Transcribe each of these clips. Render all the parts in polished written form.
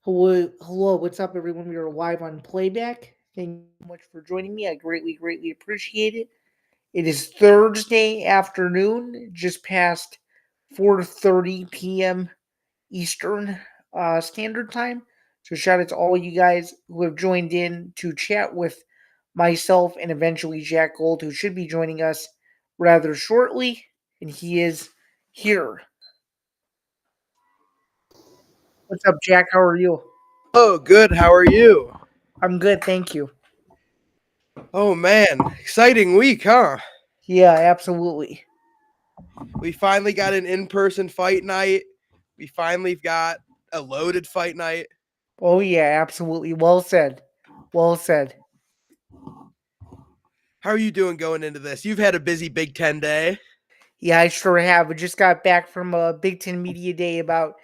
Hello, what's up, everyone? We are live on playback. Thank you so much for joining me. I greatly appreciate it. It is Thursday afternoon, just past 4:30 p.m. Eastern Standard Time. So shout out to all you guys who have joined in to chat with myself and eventually Jack Gold, who should be joining us rather shortly, and he is here. What's up, Jack? How are you? Oh, good. How are you? I'm good, thank you. Oh man, exciting week, huh? Yeah, absolutely. We finally got an in-person fight night. We finally got a loaded fight night. Oh yeah, absolutely. Well said. Well said. How are you doing going into this? You've had a busy Big Ten day. Yeah, I sure have. I just got back from a Big Ten Media Day about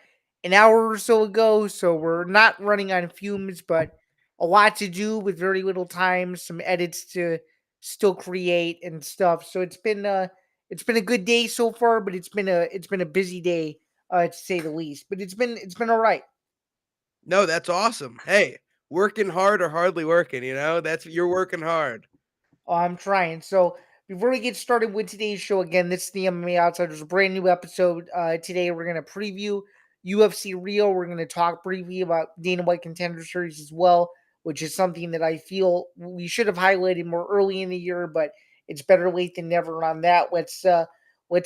an hour or so ago, so we're not running on fumes, but a lot to do with very little time, some edits to still create and stuff. So it's been a good day so far, but it's been a busy day to say the least. But it's been all right. No, that's awesome. Hey, working hard or hardly working, That's you're working hard. Oh, I'm trying. So before we get started with today's show, again, this is the MMA Outsiders, a brand new episode. Today we're gonna preview UFC Rio. We're gonna talk briefly about Dana White Contender Series as well, which is something that I feel we should have highlighted more early in the year, but it's better late than never on that. Let's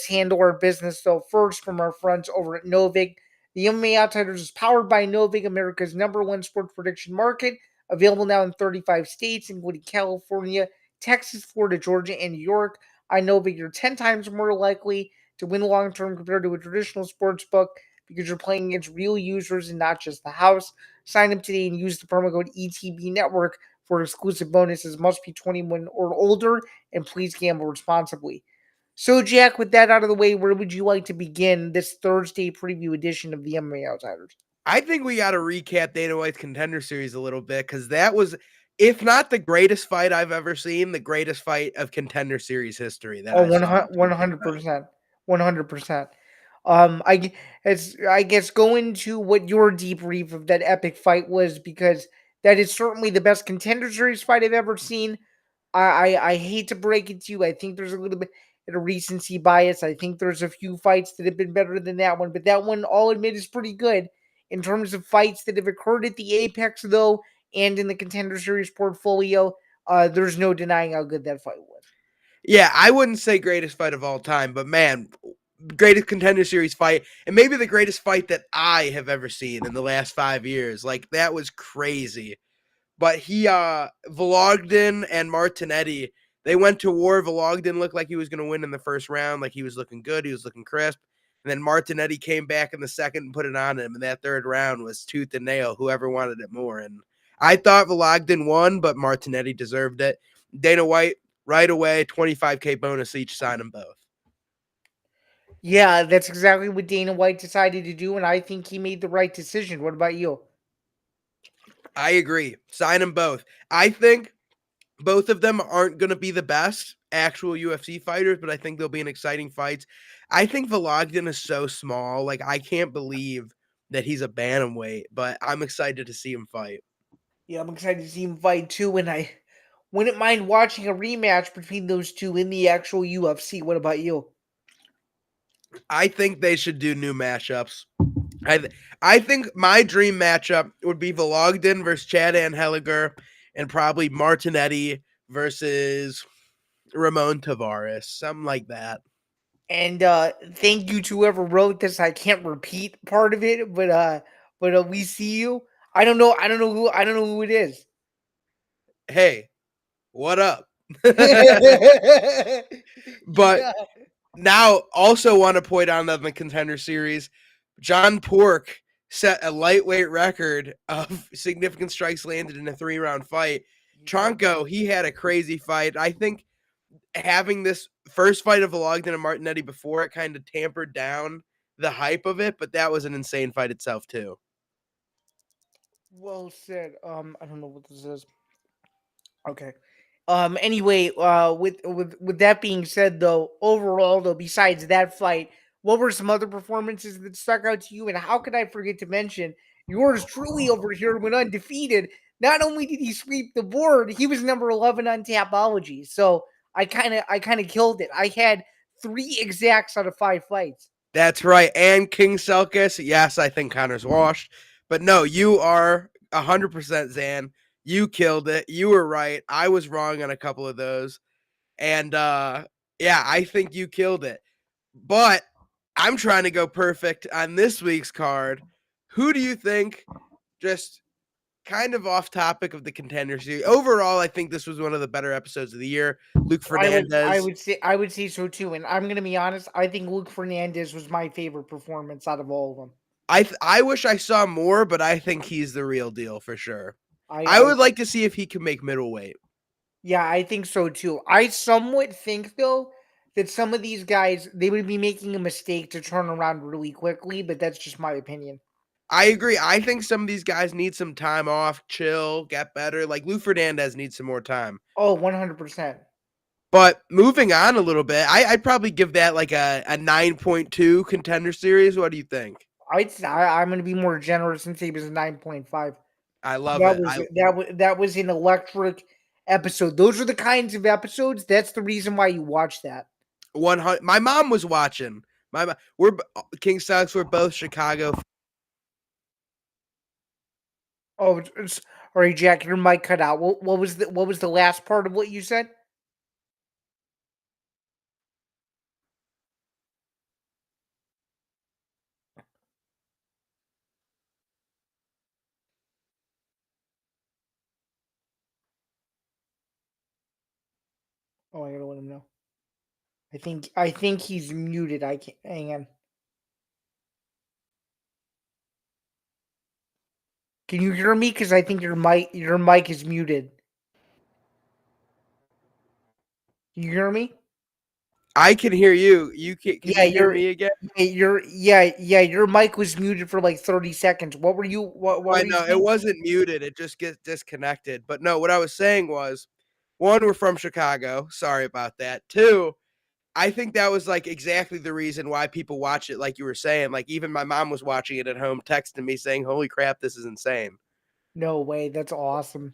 handle our business. So first, from our friends over at Novig, the MMA Outsiders is powered by Novig, America's #1 sports prediction market. Available now in 35 states, including California, Texas, Florida, Georgia, and New York. I know that you're 10 times more likely to win long term compared to a traditional sports book because you're playing against real users and not just the house. Sign up today and use the promo code ETB Network for exclusive bonuses. Must be 21 or older, and please gamble responsibly. So, Jack, with that out of the way, where would you like to begin this Thursday preview edition of the MMA Outsiders? I think we got to recap Dana White's Contender Series a little bit because that was, if not the greatest fight I've ever seen, the greatest fight of Contender Series history that Oh, I saw between two guys. 100%. 100%. I guess go into what your debrief of that epic fight was because that is certainly the best Contender Series fight I've ever seen. I hate to break it to you. I think there's a little bit of recency bias. I think there's a few fights that have been better than that one, but that one, I'll admit, is pretty good in terms of fights that have occurred at the Apex, though, and in the Contender Series portfolio. There's no denying how good that fight was. Yeah, I wouldn't say greatest fight of all time, but man, greatest Contender Series fight, and maybe the greatest fight that I have ever seen in the last 5 years. Like that was crazy. But Vologden and Martinetti, they went to war. Vologden looked like he was going to win in the first round, like he was looking good, he was looking crisp. And then Martinetti came back in the second and put it on him. And that third round was tooth and nail, whoever wanted it more. And I thought Vologden won, but Martinetti deserved it. Dana White, right away, 25K bonus each, sign them both. Yeah, that's exactly what Dana White decided to do, and I think he made the right decision. What about you? I agree. Sign them both. I think both of them aren't going to be the best actual UFC fighters, but I think they'll be in exciting fights. I think Vologden is so small. Like, I can't believe that he's a bantamweight, but I'm excited to see him fight. Yeah, I'm excited to see him fight too, and I wouldn't mind watching a rematch between those two in the actual UFC. What about you? I think they should do new matchups. I think my dream matchup would be Vologden versus Chad Anheliger and probably Martinetti versus Ramon Tavares, something like that. And thank you to whoever wrote this. I can't repeat part of it, but we see you. I don't know who it is. Hey, what up? But Yeah. now, also want to point out on the Contender Series, John Pork set a lightweight record of significant strikes landed in a 3-round fight. Tronco, he had a crazy fight. I think having this first fight of Vologden and Martinetti before it kind of tampered down the hype of it, but that was an insane fight itself too. Well said. I don't know what this is. Okay. Anyway, with that being said, though, overall, though, besides that fight, what were some other performances that stuck out to you? And how could I forget to mention yours truly over here went undefeated. Not only did he sweep the board, he was number 11 on Tapology. So I kind of killed it. I had 3 exacts out of 5 fights. That's right. And King Selkis, yes, I think Connor's washed. But no, you are 100% Zan. You killed it. You were right. I was wrong on a couple of those. And yeah, I think you killed it. But I'm trying to go perfect on this week's card. Who do you think, just kind of off topic of the contender series? Overall, I think this was one of the better episodes of the year. Luke I would I Fernandez. would say I would say so too. And I'm gonna be honest, I think Luke Fernandez was my favorite performance out of all of them. I wish I saw more, but I think he's the real deal for sure. I, I I would like to see if he can make middleweight. Yeah, I think so too. I somewhat think though that some of these guys they would be making a mistake to turn around really quickly, but that's just my opinion. I agree. I think some of these guys need some time off, chill, get better. Like Lou Fernandez needs some more time. Oh, 100%. But moving on a little bit, I'd probably give that like a 9.2 contender series. What do you think? I'm going to be more generous and say it was a 9.5. I love That it. was that was an electric episode. Those are the kinds of episodes. That's the reason why you watch that. 100. My mom was watching. We're King Stocks. We're both Chicago. Oh, all right, Jack, your mic cut out. What was the last part of what you said? Oh, I gotta let him know. I think he's muted. I can't hang on. Can you hear me? Because I think your mic is muted. Can you hear me? I can hear you. Can Yeah, you hear me again? your mic was muted for like 30 seconds. What I were you know it saying? wasn't muted. It just gets disconnected. But no, what I was saying was, one, we're from Chicago. Sorry about that. Two, I think that was like exactly the reason why people watch it. Like you were saying, like even my mom was watching it at home, texting me saying, "Holy crap, this is insane." No way, that's awesome.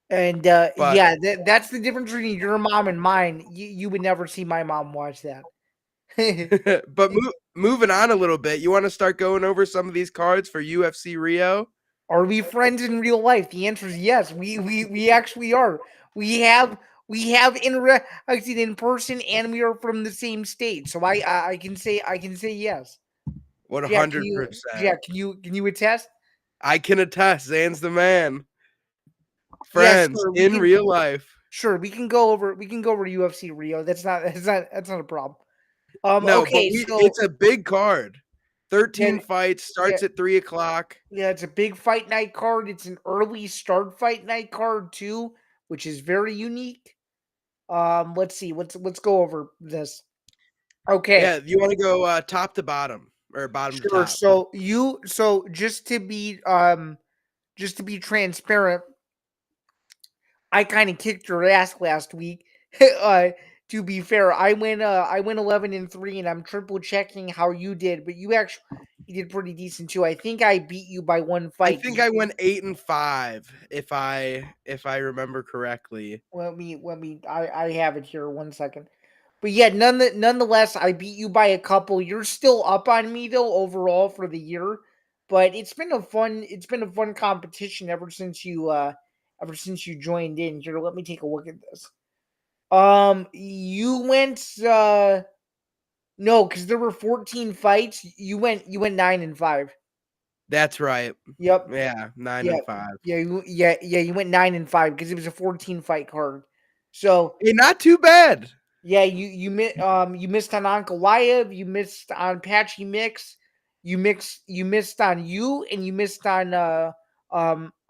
And But yeah, that's the difference between your mom and mine. You would never see my mom watch that. but moving on a little bit, you want to start going over some of these cards for UFC Rio? Are we friends in real life? The answer is yes. We actually are. We have we have interacted in person, and we are from the same state. So I can say yes. Jack, can you 100%. Jack, can you attest? I can attest. Zan's the man. Yes, Friends sir. We in can real life. sure we can go over UFC Rio. That's not a problem. No, but Okay, it's so a big card. yeah, 13 fights, yeah, starts at 3 o'clock. yeah, it's a big fight night card. It's an early start fight night card too, which is very unique. Let's see. Let's go over this. Okay, Yeah, you want to go top to bottom or bottom to sure. top. So just to be transparent, I kind of kicked your ass last week. uh, to be fair, I went 11-3, and I'm triple checking how you did, but you did pretty decent too. I think I beat you by one I fight. think I went 8-5 if I remember correctly. Let me. I have it here. 1 second. But yeah, nonetheless, I beat you by a couple. You're still up on me though overall for the year, but it's been a fun competition ever since you joined in. Here, let me take a look at this. You went no, because there were 14 fights. You went 9-5. That's right. Yep. Yeah, 9 Yeah. and 5. Yeah. You went 9-5 because it was a 14 fight card. So Hey, not too bad. yeah, you missed on Ankalaev, you missed on Patchy Mix, you missed on you, and you missed on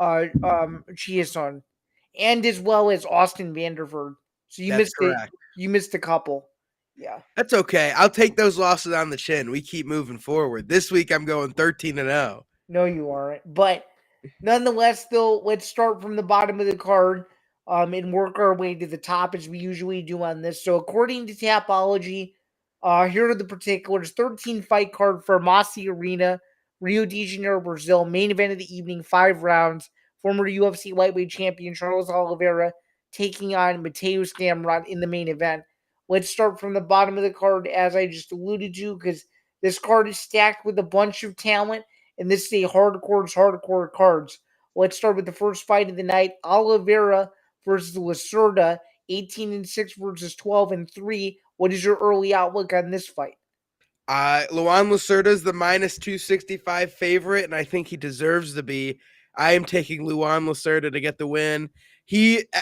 Chiason, and as well as Austin Vanderford. So you That's missed it. correct. You missed a couple. Yeah. That's okay. I'll take those losses on the chin. We keep moving forward. This week I'm going 13-0. No, you aren't. But nonetheless, though, let's start from the bottom of the card and work our way to the top as we usually do on this. So, according to Tapology, here are the particulars: 13 fight card for Mossy Arena Rio de Janeiro, Brazil. Main event of the evening, 5 rounds. Former UFC lightweight champion Charles Oliveira taking on Mateus Gamrot in the main event. Let's start from the bottom of the card, as I just alluded to, because this card is stacked with a bunch of talent, and this is a hardcore cards. Let's start with the first fight of the night: Oliveira versus Lacerda, 18-6 versus 12-3. What is your early outlook on this fight? Luan Lacerda is the minus 265 favorite, and I think he deserves to be. I am taking Luan Lacerda to get the win.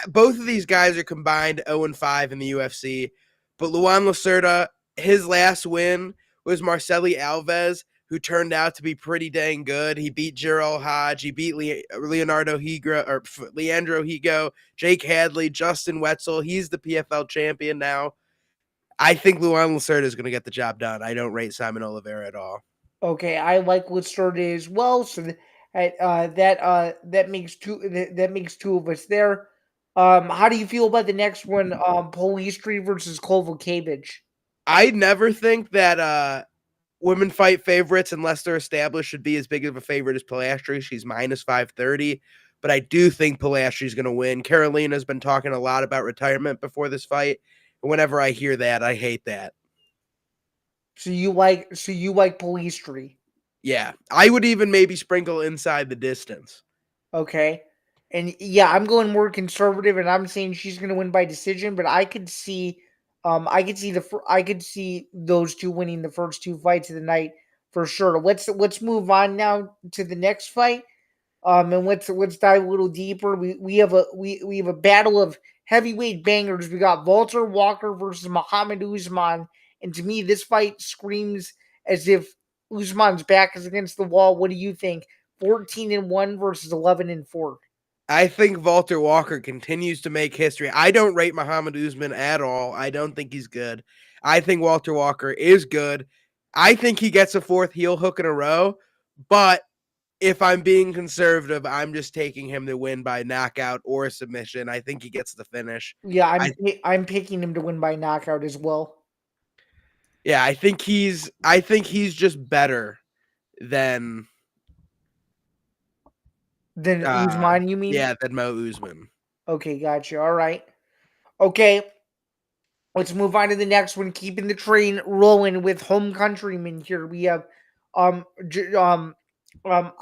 Both of these guys are combined 0-5 in the UFC, but Luan Lacerda, his last win was Marceli Alves, who turned out to be pretty dang good. He beat Gerald Hodge, he beat Leandro Higo, Jake Hadley, Justin Wetzel. He's the PFL champion now. I think Luan Lacerda is going to get the job done. I don't rate Simon Oliveira at all. Okay, I like Lacerda as well, so that makes two of us there. How do you feel about the next one? Police Street versus Kovalevich. I never think that women fight favorites, unless they're established, should be as big of a favorite as Pilastri. She's minus 530, but I do think Pilastri's going to win. Carolina's been talking a lot about retirement before this fight. And whenever I hear that, I hate that. So you like Pilastri. Yeah, I would even maybe sprinkle inside the distance. Okay. And yeah, I'm going more conservative, and I'm saying she's going to win by decision. But I could see those two winning the first two fights of the night for sure. Let's move on now to the next fight. And let's dive a little deeper. We have a battle of heavyweight bangers. We got Walter Walker versus Muhammad Usman, and to me, this fight screams as if Usman's back is against the wall. What do you think? 14-1 versus 11-4. I think Walter Walker continues to make history. I don't rate Muhammad Usman at all. I don't think he's good. I think Walter Walker is good. I think he gets a fourth heel hook in a row, but if I'm being conservative, I'm just taking him to win by knockout or submission. I think he gets the finish. Yeah, I'm picking him to win by knockout as well. Yeah, I think he's just better than Usman, you mean? than Mo Usman. Okay, gotcha. All right. Okay, let's move on to the next one. Keeping the train rolling with home countrymen here. We have Rafael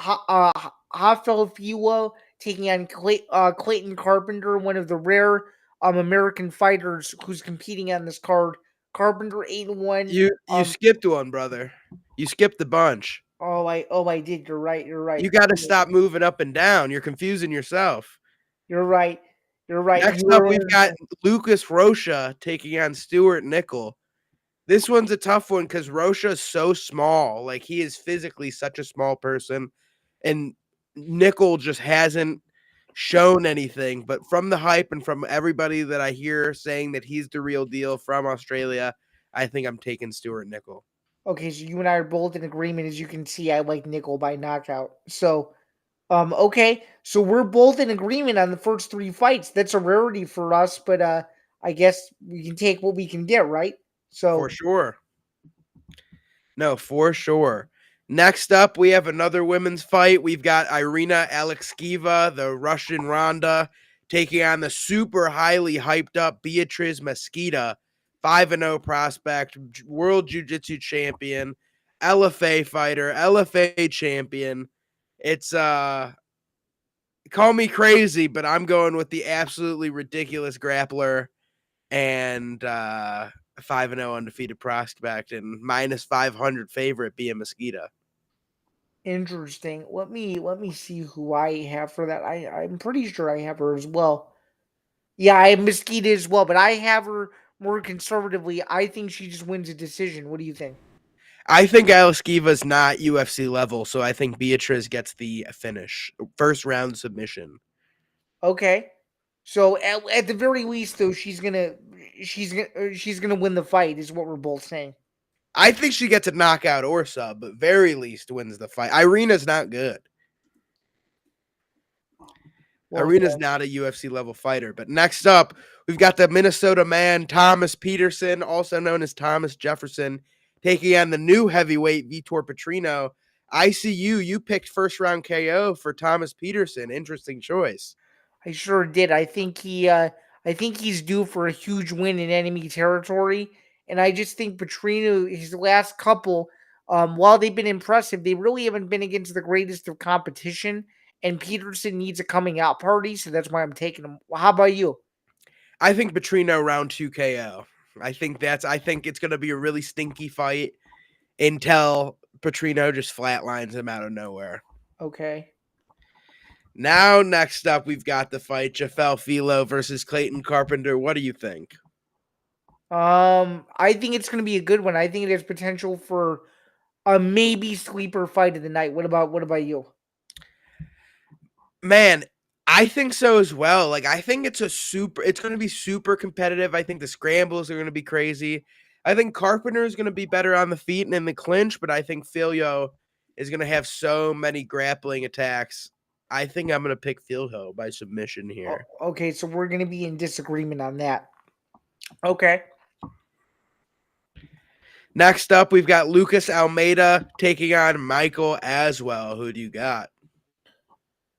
Filo taking on Clayton Carpenter, one of the rare American fighters who's competing on this card. Carpenter 8-1. You skipped one, brother. You skipped a bunch. I did. You're right. You got to stop moving up and down. You're confusing yourself. You're right. Next up, we've got Lucas Rocha taking on Stuart Nickel. This one's a tough one because Rocha is so small. Like, he is physically such a small person. And Nickel just hasn't shown anything. But from the hype and from everybody that I hear saying that he's the real deal from Australia, I think I'm taking Stuart Nickel. Okay, so you and I are both in agreement. As you can see, I like Nickel by knockout. So, okay, so we're both in agreement on the first three fights. That's a rarity for us, but I guess we can take what we can get, right? So for sure. No, for sure. Next up, we have another women's fight. We've got Irina Alekseeva, the Russian Ronda, taking on the super highly hyped up Beatriz Mesquita, 5-0 prospect, world jiu-jitsu champion, LFA fighter, LFA champion. It's call me crazy, but I'm going with the absolutely ridiculous grappler and 5-0 undefeated prospect and minus 500 favorite being Mesquita. Interesting. Let me see who I have for that. I'm pretty sure I have her as well. Yeah, I have Mesquita as well, but I have her more conservatively. I think she just wins a decision. What do you think? I think Alekseeva's not UFC level, so I think Beatriz gets the finish. First round submission. Okay. So at the very least, though, she's gonna win the fight. Is what we're both saying. I think she gets a knockout or sub, but very least wins the fight. Irina's not good. Well, Irina's not a UFC level fighter. But next up, we've got the Minnesota man, Thomas Peterson, also known as Thomas Jefferson, taking on the new heavyweight Vitor Petrino. I see you picked first round KO for Thomas Peterson. Interesting choice. I sure did. I think he's due for a huge win in enemy territory, and I just think Petrino, his last couple, while they've been impressive, they really haven't been against the greatest of competition. And Peterson needs a coming out party, so that's why I'm taking him. Well, how about you? I think Petrino round 2 KO. I think it's gonna be a really stinky fight until Petrino just flatlines him out of nowhere. Okay. Now, next up, we've got the fight Jafel Filo versus Clayton Carpenter. What do you think? I think it's going to be a good one. I think it has potential for a maybe sleeper fight of the night. What about you? Man, I think so as well. Like, I think it's going to be super competitive. I think the scrambles are going to be crazy. I think Carpenter is going to be better on the feet and in the clinch, but I think Filio is going to have so many grappling attacks. I think I'm going to pick Filio by submission here. Okay, so we're going to be in disagreement on that. Okay. Next up, we've got Lucas Almeida taking on Michael Aswell. Who do you got?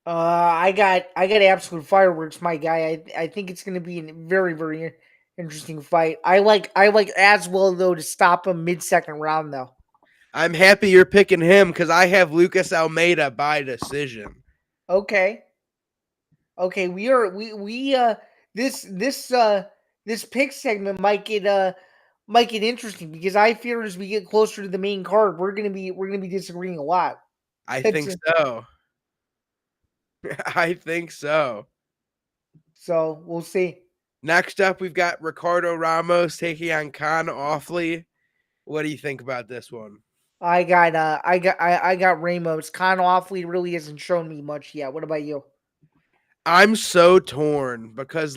I got absolute fireworks, my guy. I think it's going to be a very interesting fight. I like Aswell though to stop him mid second round though. I'm happy you're picking him because I have Lucas Almeida by decision. Okay. Okay, we this pick segment might get interesting because I fear as we get closer to the main card, we're gonna be disagreeing a lot. I It's, think so. I think so. so we'll see. Next up, we've got Ricardo Ramos taking on Con Offley. What do you think about this one? I got Ramos. Con Offley really hasn't shown me much yet. What about you? I'm so torn because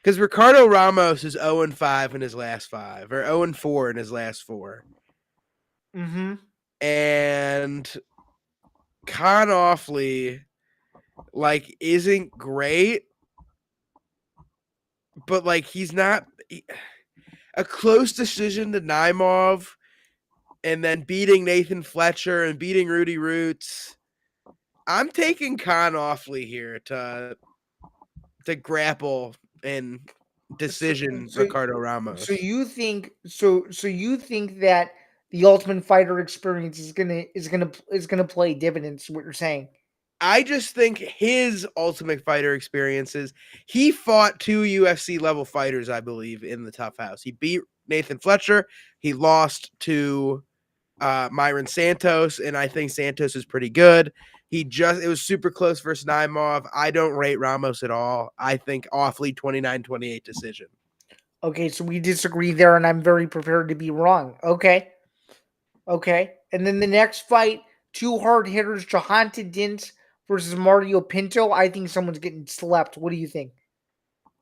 Ricardo Ramos is 0-5 in his last 5 or 0-4 in his last 4. Mm-hmm. And Con Offley isn't great, but he's not a close decision to Naimov and then beating Nathan Fletcher and beating Rudy Roots. I'm taking Con Offley here to grapple and decision Ricardo Ramos. So you think that the Ultimate Fighter experience is gonna play dividends? What you're saying? I just think his Ultimate Fighter experiences, he fought 2 UFC level fighters, I believe, in the Tough House. He beat Nathan Fletcher. He lost to Myron Santos, and I think Santos is pretty good. It was super close versus Naimov. I don't rate Ramos at all. I think Offley 29-28 decision. Okay, so we disagree there, and I'm very prepared to be wrong. Okay. And then the next fight, two hard hitters, Jahanta Dint versus Mario Pinto. I think someone's getting slept. What do you think?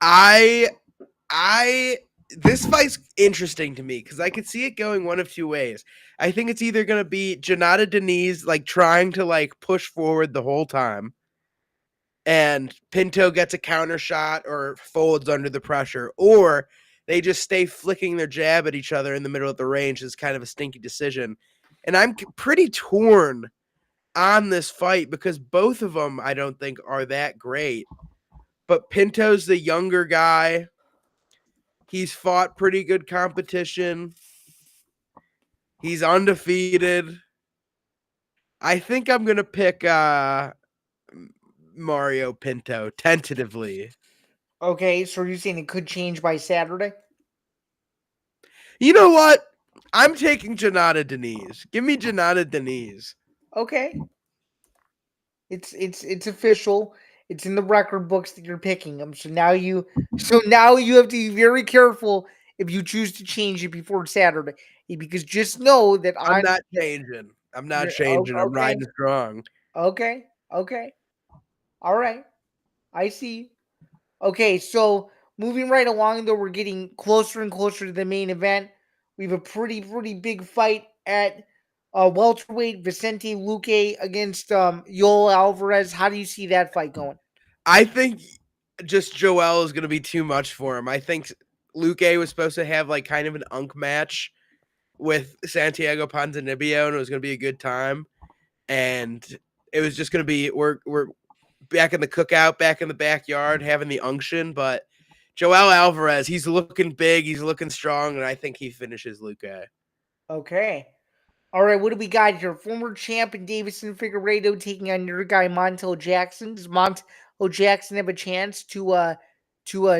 I this fight's interesting to me because I could see it going one of two ways. I think it's either going to be Janata Denise trying to push forward the whole time, and Pinto gets a counter shot or folds under the pressure, or they just stay flicking their jab at each other in the middle of the range. Is kind of a stinky decision, and I'm pretty torn on this fight because both of them I don't think are that great. But Pinto's the younger guy. He's fought pretty good competition. He's undefeated. I think I'm going to pick Mario Pinto tentatively. Okay, so you're saying it could change by Saturday? You know what? I'm taking Janata Denise. Give me Janata Denise. Okay. It's official. It's in the record books that you're picking them. So now you have to be very careful if you choose to change it before Saturday, because just know that I'm not changing. I'm not changing. I'm okay. riding strong. Okay. All right. I see. Okay, so moving right along though, we're getting closer and closer to the main event. We have a pretty big fight at welterweight, Vicente Luque against Yoel Alvarez. How do you see that fight going? I think just Joel is going to be too much for him. I think Luque was supposed to have kind of an unk match with Santiago Ponzinibbio, and it was going to be a good time. And it was just going to be we're back in the cookout, back in the backyard, having the unction. But Joel Alvarez, he's looking big, he's looking strong, and I think he finishes Luque. Okay. All right, what do we got here? Former champ and Davison Figueiredo taking on your guy Montel Jackson. Does Montel Jackson have a chance to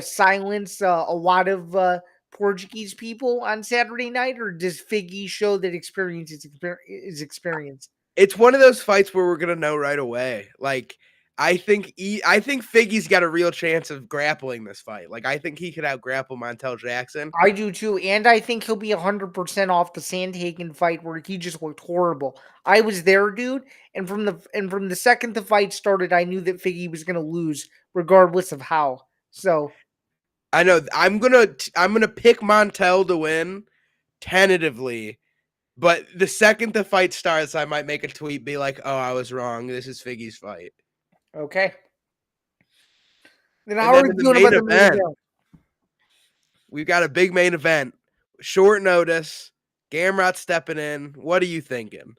silence a lot of Portuguese people on Saturday night, or does Figgy show that is experience? It's one of those fights where we're gonna know right away. Like I think Figgy's got a real chance of grappling this fight. Like I think he could out grapple Montel Jackson. I do too, and I think he'll be 100% off the Sandhagen fight where he just looked horrible. I was there, dude, and from the second the fight started, I knew that Figgy was going to lose, regardless of how. So I know I'm gonna pick Montel to win tentatively, but the second the fight starts, I might make a tweet, be like, "Oh, I was wrong. This is Figgy's fight." okay, then And how are then we in the feeling main about the main event, event? we've got a big main event, short notice. Gamrot stepping in. What are you thinking?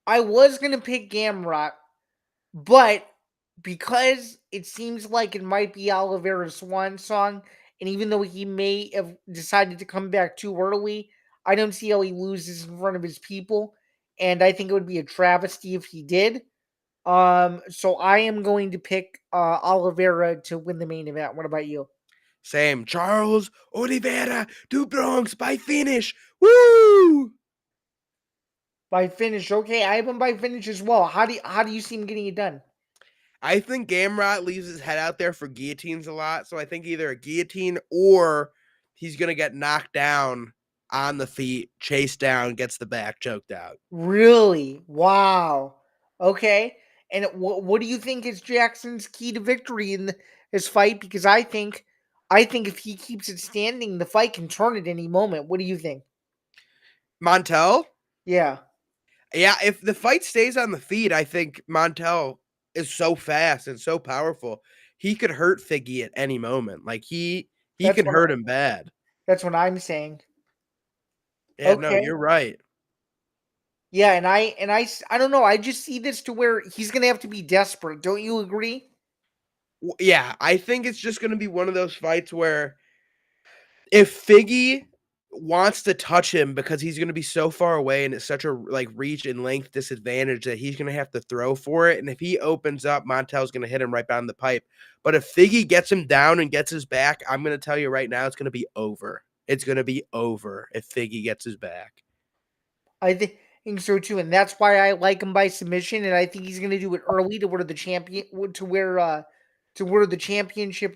I was going to pick Gamrot, but because it seems like it might be Oliveira's swan song, and even though he may have decided to come back too early, I don't see how he loses in front of his people, and I think it would be a travesty if he did. So I am going to pick Oliveira to win the main event. What about you? Same. Charles Oliveira do Bronx by finish. Woo! By finish, okay. I have him by finish as well. How do you see him getting it done? I think Gamrot leaves his head out there for guillotines a lot. So I think either a guillotine or he's going to get knocked down on the feet, chased down, gets the back choked out. Really? Wow. Okay. And what do you think is Jackson's key to victory in his fight? Because I think if he keeps it standing, the fight can turn at any moment. What do you think? Montel? Yeah, Yeah, if the fight stays on the feet, I think Montel is so fast and so powerful. He could hurt Figgy at any moment. Like he that's can what hurt him bad. that's what I'm saying. Yeah, no, Okay. you're right. Yeah, and I don't know. I just see this to where he's gonna have to be desperate. Don't you agree? Yeah, I think it's just going to be one of those fights where if Figgy wants to touch him because he's going to be so far away and it's such a like reach and length disadvantage that he's going to have to throw for it. And if he opens up, Montel's going to hit him right down the pipe. But if Figgy gets him down and gets his back, I'm going to tell you right now, it's going to be over. It's going to be over if Figgy gets his back. I think so too, and that's why I like him by submission, and I think he's going to do it early to where the championship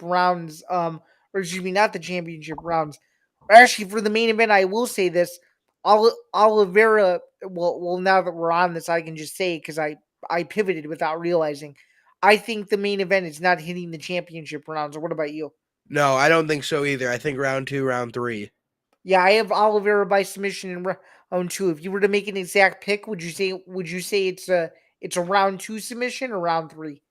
rounds or excuse me, not the championship rounds. Actually, for the main event, I will say this: Oliveira. Well, now that we're on this, I can just say because I pivoted without realizing. I think the main event is not hitting the championship rounds. What about you? No, I don't think so either. I think round 2, round 3. Yeah, I have Oliveira by submission in round two. If you were to make an exact pick, would you say it's a round two submission or round three?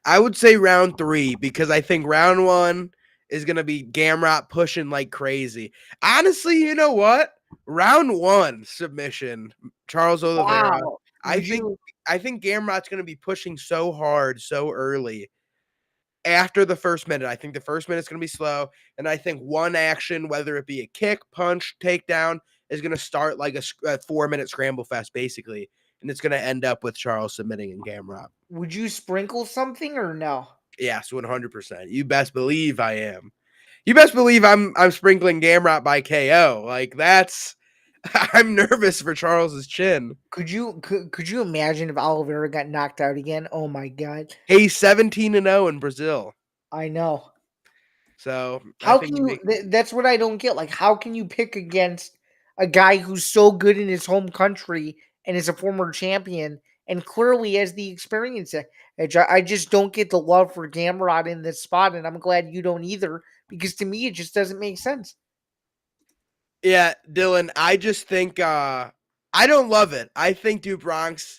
I would say round 3 because I think round 1 is going to be Gamrot pushing like crazy. Honestly, you know what? Round 1 submission, Charles Oliveira. Wow. I Would think you I think Gamrot's going to be pushing so hard so early after the first minute. I think the first minute's going to be slow, and I think one action, whether it be a kick, punch, takedown, is going to start like a 4-minute scramble fest basically, and it's going to end up with Charles submitting and Gamrot. would you sprinkle something or no? Yes, 100%. You best believe I am. You best believe I'm sprinkling Gamrot by KO. Like that's I'm nervous for Charles's chin. Could you imagine if Oliveira got knocked out again? Oh my god. He's 17-0 in Brazil. I know. So I How think can he you make that's what I don't get. Like how can you pick against a guy who's so good in his home country and is a former champion and clearly has the experience edge? I just don't get the love for Gamrot in this spot, and I'm glad you don't either, because to me it just doesn't make sense. Yeah, Dylan, I just think I don't love it. I think Dubronx,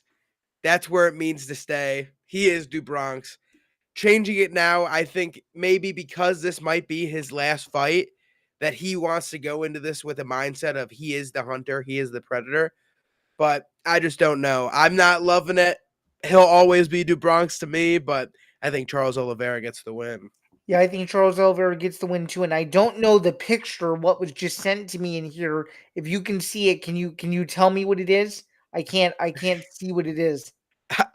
that's where it means to stay. He is Dubronx. Changing it now, I think maybe because this might be his last fight, that he wants to go into this with a mindset of he is the hunter, he is the predator. But I just don't know. I'm not loving it. He'll always be DuBronx to me, but I think Charles Oliveira gets the win. Yeah, I think Charles Oliveira gets the win too, and I don't know the picture, what was just sent to me in here. If you can see it, can you tell me what it is? I can't see what it is.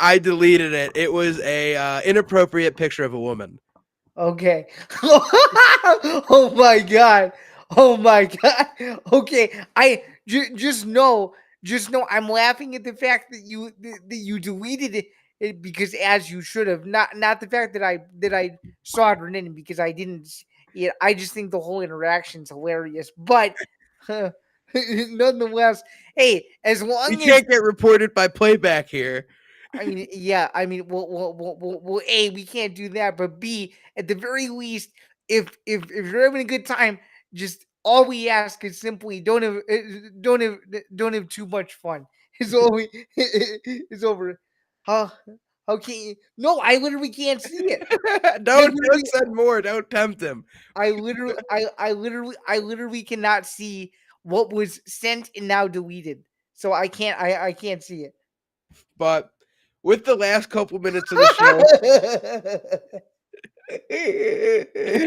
I deleted it. It was a inappropriate picture of a woman. Okay. Oh my god. Oh my god. Okay. Just know I'm laughing at the fact that you deleted it because as you should have. Not the fact that I saw it written in because I didn't yeah, I just think the whole interaction's hilarious. But nonetheless, hey, as We long as can't get reported by playback here. I mean, yeah. I mean, A, we can't do that, but B, at the very least, if you're having a good time, just all we ask is simply don't have too much fun. It's all we it's over. How how can you? No, I literally can't see it. I Don't literally, send more. Don't tempt him. I literally cannot see what was sent and now deleted. So I can't see it. But with the last couple minutes of the show,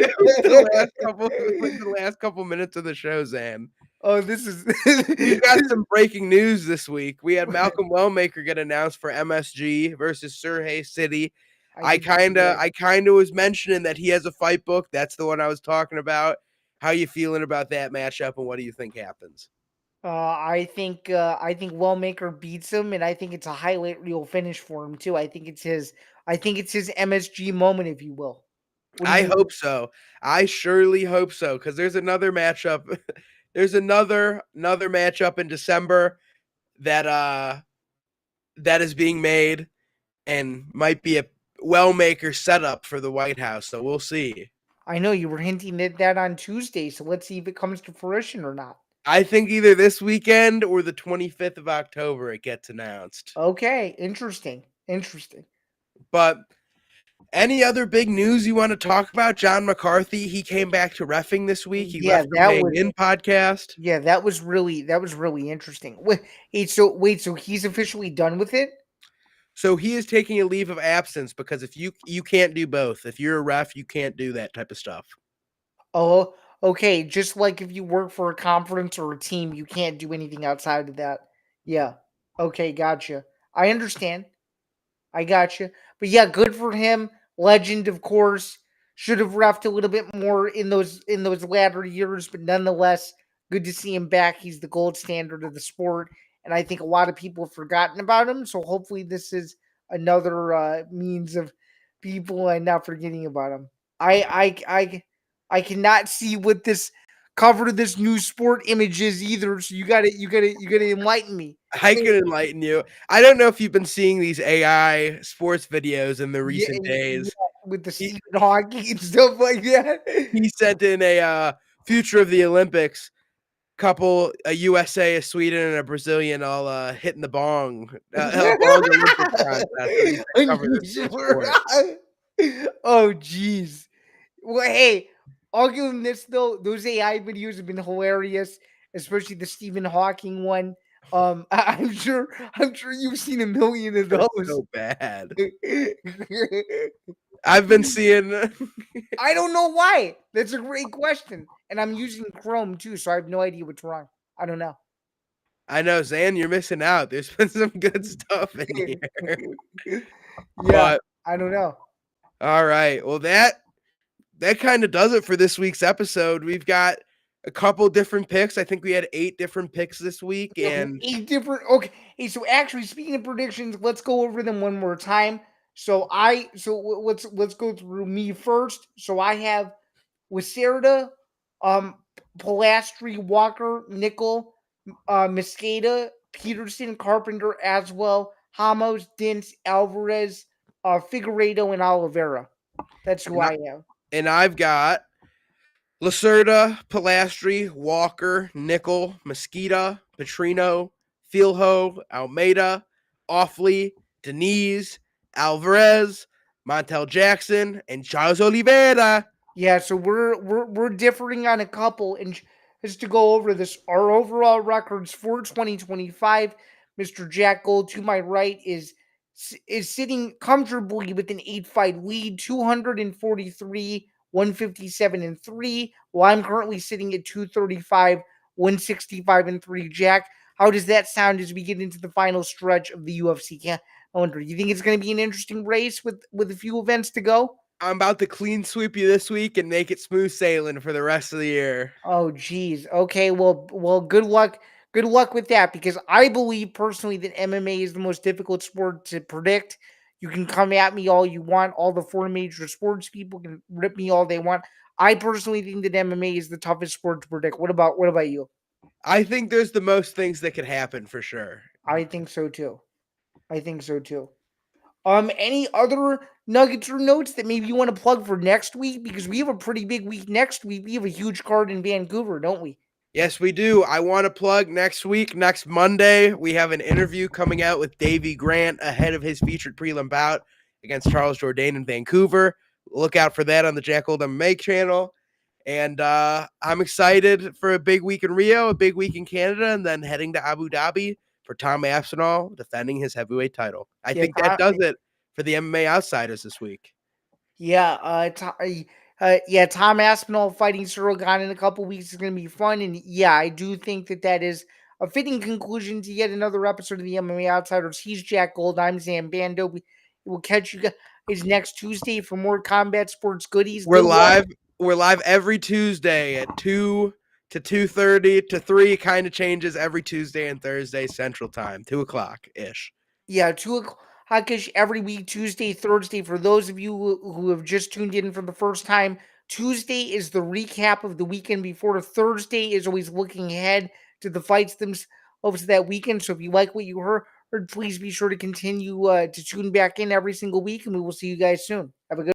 with the last couple minutes of the show, Zan, Oh, this is we got some breaking news this week. We had Malcolm Wellmaker get announced for MSG versus Surrey City. I I did see kinda, that. I kinda was mentioning that he has a fight book. That's the one I was talking about. How you feeling about that matchup, and what do you think happens? I think Wellmaker beats him, and I think it's a highlight reel finish for him too. I think it's his MSG moment, if you will. What do I you? hope so. I surely hope so because there's another matchup. There's another matchup in December that that is being made and might be a well maker setup for the White House. So we'll see. I know you were hinting at that on Tuesday, so let's see if it comes to fruition or not. I think either this weekend or the 25th of October it gets announced. Okay, interesting, interesting. But any other big news you want to talk about? John McCarthy, he came back to reffing this week. He Yeah, left the Weighing In podcast. that was really interesting. So he's officially done with it. So he is taking a leave of absence because if you can't do both. If you're a ref, you can't do that type of stuff. Oh, okay. Just like if you work for a conference or a team, you can't do anything outside of that. Yeah. Okay, gotcha. I understand. I gotcha. But yeah, good for him. Legend, of course. Should have refed a little bit more in those latter years, but nonetheless, good to see him back. He's the gold standard of the sport, and I think a lot of people have forgotten about him. So hopefully, this is another means of people not forgetting about him. I cannot see what this cover of this new sport image is either. So you gotta enlighten me. I can enlighten you. I don't know if you've been seeing these AI sports videos in the Yeah, recent yeah, days. with the He, Stephen Hawking and stuff like that. he sent in a future of the Olympics couple, a USA, a Sweden, and a Brazilian all hitting the bong, a bong Olympics contest. So he's gonna cover this new Unusual. sport. Oh, jeez. Well, hey, I'll give him this though. Those AI videos have been hilarious, especially the Stephen Hawking one. I'm sure you've seen a million of That's those. so bad. I've been seeing. I don't know why. That's a great question. And I'm using Chrome too, so I have no idea what's wrong. I don't know. I know, Zan, you're missing out. There's been some good stuff in here. Yeah, But I don't know. all right. Well, that kind of does it for this week's episode. We've got a couple different picks. I think we had 8 different picks this week, Yeah, and 8 different. Okay, hey, so actually, speaking of predictions, let's go over them one more time. Let's go through me first. So I have Lacerda, um, Pilastri, Walker, Nickel, Mosqueda, Peterson, Carpenter, Aswell, Hamos, Dins, Alvarez, Figueredo, and Oliveira. That's who and, I, I have. and I've got Lacerda, Pilastri, Walker, Nickel, Mosquita, Petrino, Filho, Almeida, Offley, Denise, Alvarez, Montel Jackson, and Charles Oliveira. Yeah, so we're differing on a couple, and just to go over this, our overall records for 2025, Mr. Jack Gold to my right is sitting comfortably with an 8-fight lead, 243, 157 and 3, while I'm currently sitting at 235, 165 and 3. Jack, how does that sound as we get into the final stretch of the UFC calendar? You think it's going to be an interesting race with a few events to go? I'm about to clean sweep you this week and make it smooth sailing for the rest of the year. Oh, geez. Okay. Well. Good luck. Good luck with that, because I believe personally that MMA is the most difficult sport to predict. You can come at me all you want. All the four major sports people can rip me all they want. I personally think that MMA is the toughest sport to predict. What about you? I think there's the most things that could happen for sure. I think so too. I think so too. Any other nuggets or notes that maybe you want to plug for next week? Because we have a pretty big week next week. We have a huge card in Vancouver, don't we? Yes, we do. I want to plug next week, next Monday, we have an interview coming out with Davey Grant ahead of his featured prelim bout against Charles Jourdain in Vancouver. Look out for that on the Jack Old MMA channel. And I'm excited for a big week in Rio, a big week in Canada, and then heading to Abu Dhabi for Tom Aspinall defending his heavyweight title. I Yeah, think that does it for the MMA Outsiders this week. Yeah, Tom Aspinall fighting Cyril Gane in a couple weeks is going to be fun, and yeah, I do think that that is a fitting conclusion to yet another episode of the MMA Outsiders. He's Jack Gold. I'm Zam Bando. We will catch you guys next Tuesday for more combat sports goodies. We're Good luck. live. We're live every Tuesday at 2 to 2:30 to 3. Kind of changes every Tuesday and Thursday Central Time, 2 o'clock ish. Yeah, 2 o'clock-ish every week, Tuesday, Thursday. For those of you who have just tuned in for the first time, Tuesday is the recap of the weekend before. Thursday is always looking ahead to the fights themselves that weekend. So if you like what you heard, please be sure to continue to tune back in every single week, and we will see you guys soon. Have a good